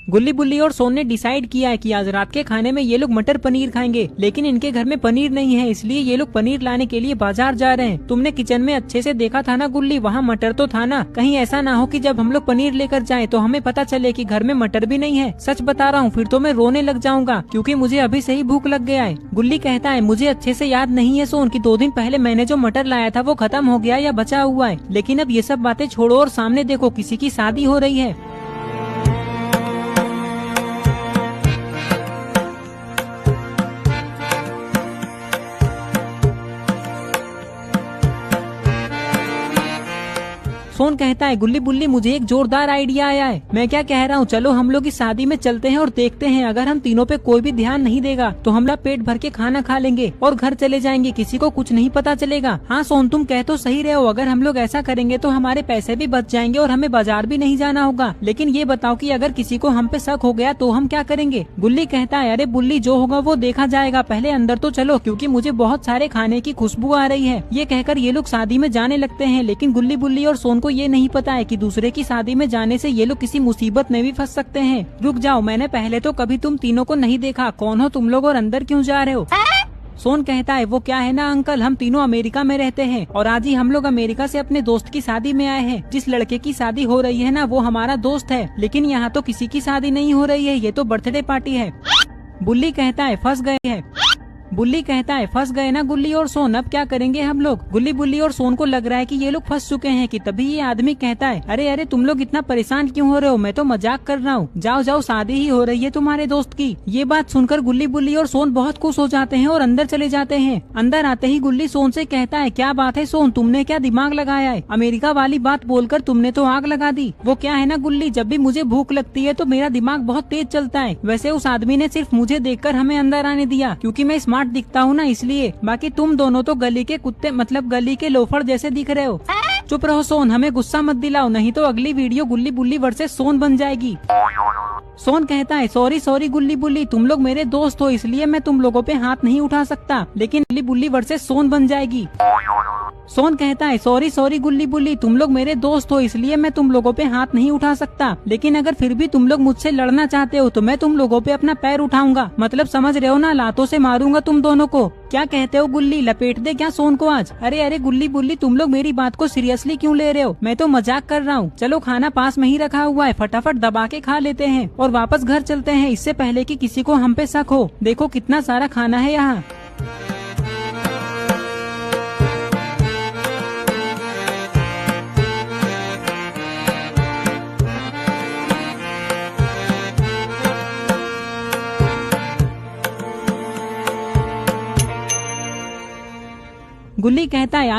गुल्ली बुल्ली और सोन ने डिसाइड किया है कि आज रात के खाने में ये लोग मटर पनीर खाएंगे, लेकिन इनके घर में पनीर नहीं है, इसलिए ये लोग पनीर लाने के लिए बाजार जा रहे हैं। तुमने किचन में अच्छे से देखा था ना गुल्ली, वहाँ मटर तो था ना? कहीं ऐसा ना हो कि जब हम लोग पनीर लेकर जाएं तो हमें पता चले कि घर में मटर भी नहीं है। सच बता रहा हूँ, फिर तो मैं रोने लग जाऊंगा क्योंकि मुझे अभी से ही भूख लग गया है। गुल्ली कहता है मुझे अच्छे से याद नहीं है सोन कि 2 दिन पहले मैंने जो मटर लाया था वो खत्म हो गया या बचा हुआ है, लेकिन अब ये सब बातें छोड़ो और सामने देखो, किसी की शादी हो रही है। सोन कहता है गुल्ली बुल्ली मुझे एक जोरदार आइडिया आया है। मैं क्या कह रहा हूँ, चलो हम लोग इस शादी में चलते हैं और देखते हैं, अगर हम तीनों पे कोई भी ध्यान नहीं देगा तो हम लोग पेट भर के खाना खा लेंगे और घर चले जाएंगे, किसी को कुछ नहीं पता चलेगा। हाँ सोन तुम कह तो सही रहे हो, अगर हम लोग ऐसा करेंगे तो हमारे पैसे भी बच जाएंगे और हमें बाजार भी नहीं जाना होगा। लेकिन ये बताओ कि अगर किसी को हम पे शक हो गया तो हम क्या करेंगे? गुल्ली कहता है अरे बुल्ली जो होगा वो देखा जाएगा, पहले अंदर तो चलो क्योंकि मुझे बहुत सारे खाने की खुशबू आ रही है। ये कहकर ये लोग शादी में जाने लगते हैं, लेकिन गुल्ली बुल्ली और सोन को ये नहीं पता है कि दूसरे की शादी में जाने से ये लोग किसी मुसीबत में भी फंस सकते हैं। रुक जाओ, मैंने पहले तो कभी तुम तीनों को नहीं देखा, कौन हो तुम लोग और अंदर क्यों जा रहे हो? सोन कहता है वो क्या है ना अंकल, हम तीनों अमेरिका में रहते हैं और आज ही हम लोग अमेरिका से अपने दोस्त की शादी में आए हैं। जिस लड़के की शादी हो रही है ना वो हमारा दोस्त है, लेकिन यहाँ तो किसी की शादी नहीं हो रही है, ये तो बर्थडे पार्टी है। बुल्ली कहता है फंस गए हैं। बुल्ली कहता है फंस गए ना गुल्ली और सोन, अब क्या करेंगे हम लोग? गुल्ली बुल्ली और सोन को लग रहा है कि ये लोग फंस चुके हैं कि तभी ये आदमी कहता है अरे अरे तुम लोग इतना परेशान क्यों हो रहे हो, मैं तो मजाक कर रहा हूँ, जाओ जाओ शादी ही हो रही है तुम्हारे दोस्त की। ये बात सुनकर गुल्ली बुल्ली और सोन बहुत खुश हो जाते हैं और अंदर चले जाते हैं। अंदर आते ही गुल्ली सोन से कहता है क्या बात है सोन, तुमने क्या दिमाग लगाया है, अमेरिका वाली बात बोलकर तुमने तो आग लगा दी। वो क्या है ना गुल्ली, जब भी मुझे भूख लगती है तो मेरा दिमाग बहुत तेज चलता है। वैसे उस आदमी ने सिर्फ मुझे देखकर हमें अंदर आने दिया क्योंकि मैं स्मार्ट दिखता हूँ ना इसलिए, बाकी तुम दोनों तो गली के कुत्ते मतलब गली के लोफर जैसे दिख रहे हो। चुप रहो सोन, हमें गुस्सा मत दिलाओ, नहीं तो अगली वीडियो गुल्ली बुल्ली वर्सेस सोन बन जाएगी। सोन कहता है सॉरी सॉरी गुल्ली बुल्ली, तुम लोग मेरे दोस्त हो इसलिए मैं तुम लोगों पे हाथ नहीं उठा सकता, लेकिन गुल्ली बुल्ली वर्सेस सोन बन जाएगी। सोन कहता है सॉरी सॉरी गुल्ली बुल्ली, तुम लोग मेरे दोस्त हो इसलिए मैं तुम लोगों पे हाथ नहीं उठा सकता, लेकिन अगर फिर भी तुम लोग मुझसे लड़ना चाहते हो तो मैं तुम लोगों पे अपना पैर उठाऊंगा, मतलब समझ रहे हो ना, लातों से मारूंगा तुम दोनों को। क्या कहते हो गुल्ली, लपेट दे क्या सोन को आज? अरे अरे गुल्ली बुल्ली तुम लोग मेरी बात को सीरियसली क्यों ले रहे हो, मैं तो मजाक कर रहा हूँ। चलो खाना पास में ही रखा हुआ है, फटाफट दबा के खा लेते हैं और वापस घर चलते हैं, इससे पहले कि किसी को हम पे शक हो। देखो कितना सारा खाना है यहाँ। गुल्ली कहता है आज